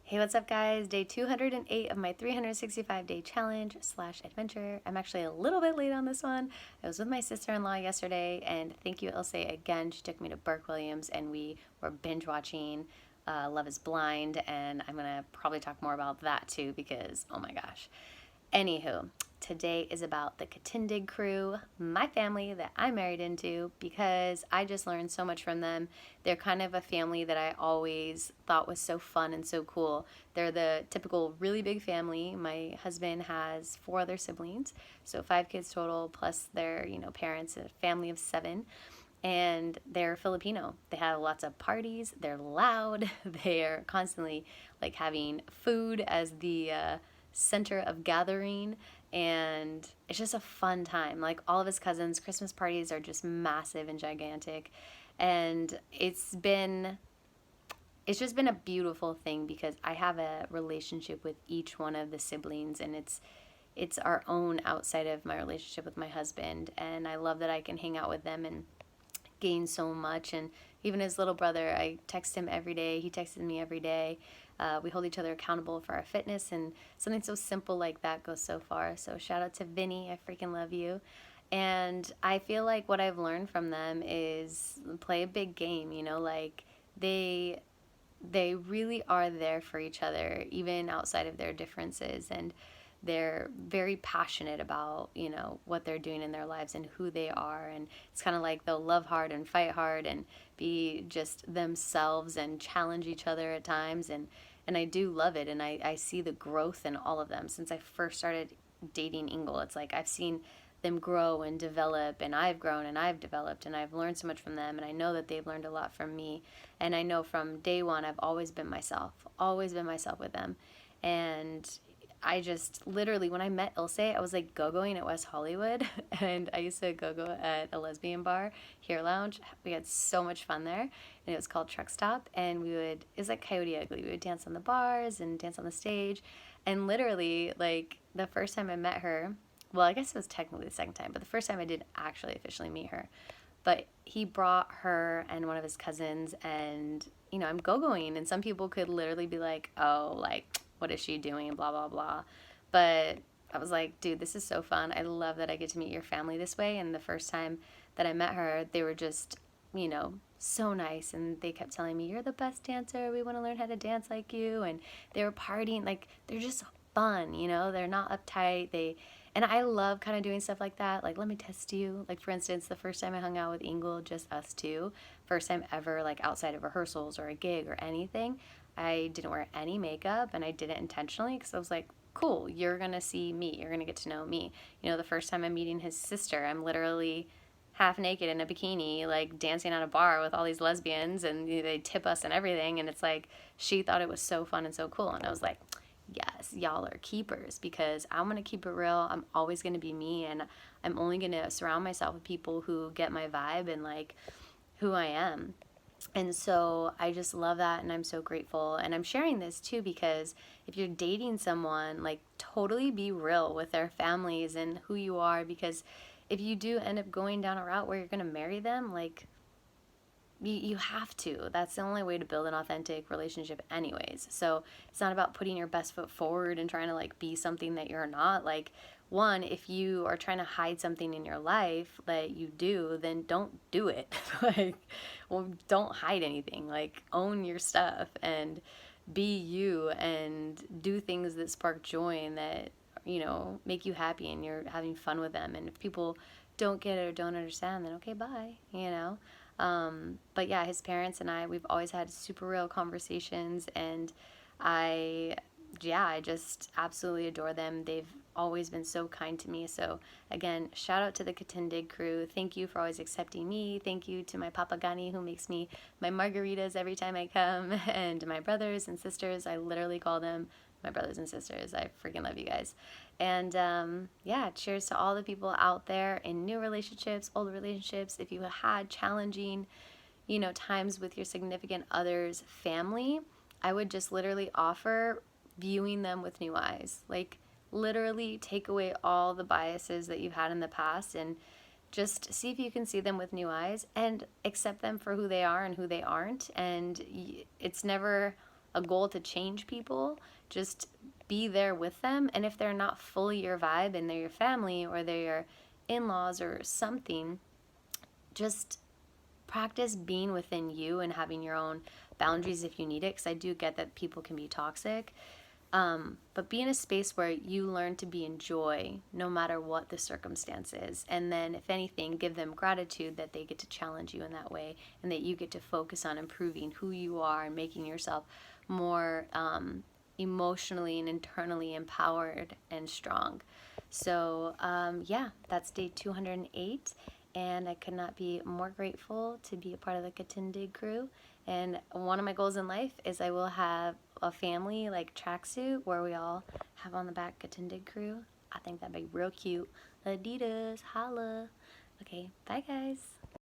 Hey, what's up, guys? Day 208 of my 365-day challenge slash adventure. I'm actually a little bit late on this one. I was with my sister-in-law yesterday, and thank you, Ilse, again. She took me to Burke Williams, and we were binge watching Love is Blind, and I'm gonna probably talk more about that too because, oh my gosh. Anywho, today is about the Catindig crew, my family that I married into, because I just learned so much from them. They're kind of a family that I always thought was so fun and so cool. They're the typical really big family. My husband has 4 other siblings, so 5 kids total, plus their parents, a family of 7. And they're Filipino. They have lots of parties. They're loud. They're constantly like having food as the center of gathering, and it's just a fun time. Like all of his cousins, Christmas parties are just massive and gigantic, and it's just been a beautiful thing because I have a relationship with each one of the siblings, and it's our own outside of my relationship with my husband, and I love that I can hang out with them and gain so much. And even his little brother, I text him every day, he texted me every day. We hold each other accountable for our fitness, and something so simple like that goes so far. So shout out to Vinny, I freaking love you. And I feel like what I've learned from them is play a big game, like they they really are there for each other even outside of their differences, and they're very passionate about what they're doing in their lives and who they are. And it's kind of like they'll love hard and fight hard and be just themselves and challenge each other at times. And I do love it, and I see the growth in all of them since I first started dating Ingle. It's like I've seen them grow and develop, and I've grown and I've developed, and I've learned so much from them, and I know that they've learned a lot from me. And I know from day one I've always been myself with them. And I just literally, when I met Ilse, I was like go-going at West Hollywood, and I used to go at a lesbian bar, Here Lounge. We had so much fun there, and it was called Truck Stop, and it was like Coyote Ugly. We would dance on the bars and dance on the stage, and literally, like, the first time I met her, well, I guess it was technically the second time, but the first time I did actually officially meet her, but he brought her and one of his cousins, and I'm go-going, and some people could literally be like, oh, like, what is she doing, blah blah blah. But I was like, dude, this is so fun. I love that I get to meet your family this way. And the first time that I met her, they were just so nice, and they kept telling me, you're the best dancer, we want to learn how to dance like you. And they were partying, like, they're just fun, they're not uptight. And I love kind of doing stuff like that. Like, let me test you. Like, for instance, the first time I hung out with Ingle, just us two, first time ever, like outside of rehearsals or a gig or anything, I didn't wear any makeup, and I did it intentionally because I was like, cool, you're going to see me. You're going to get to know me. The first time I'm meeting his sister, I'm literally half naked in a bikini, like dancing at a bar with all these lesbians, and they tip us and everything. And it's like, she thought it was so fun and so cool. And I was like, yes, y'all are keepers, because I'm going to keep it real. I'm always going to be me, and I'm only going to surround myself with people who get my vibe and like who I am. And so I just love that, and I'm so grateful. And I'm sharing this too because if you're dating someone, like, totally be real with their families and who you are, because if you do end up going down a route where you're going to marry them, like, you have to. That's the only way to build an authentic relationship anyways. So it's not about putting your best foot forward and trying to like be something that you're not. Like, one, if you are trying to hide something in your life that you do, then don't do it. Like, well, don't hide anything. Like, own your stuff and be you and do things that spark joy and that make you happy and you're having fun with them. And if people don't get it or don't understand, then okay, bye. But yeah, his parents and we've always had super real conversations, and I, yeah, I just absolutely adore them. They've always been so kind to me. So again, shout out to the Catindig crew. Thank you for always accepting me. Thank you to my papagani who makes me my margaritas every time I come, and my brothers and sisters. I literally call them my brothers and sisters. I freaking love you guys. And yeah, cheers to all the people out there in new relationships, old relationships. If you had challenging, times with your significant other's family, I would just literally offer viewing them with new eyes. Like, literally take away all the biases that you've had in the past, and just see if you can see them with new eyes and accept them for who they are and who they aren't. And it's never a goal to change people, just be there with them. And if they're not fully your vibe and they're your family or they're your in-laws or something, just practice being within you and having your own boundaries if you need it, because I do get that people can be toxic. But be in a space where you learn to be in joy no matter what the circumstance is. And then, if anything, give them gratitude that they get to challenge you in that way and that you get to focus on improving who you are and making yourself more emotionally and internally empowered and strong. So, yeah, that's day 208. And I could not be more grateful to be a part of the Catindig crew. And one of my goals in life is I will have a family like tracksuit where we all have on the back Catindig crew. I think that'd be real cute. Adidas, holla. Okay, bye guys.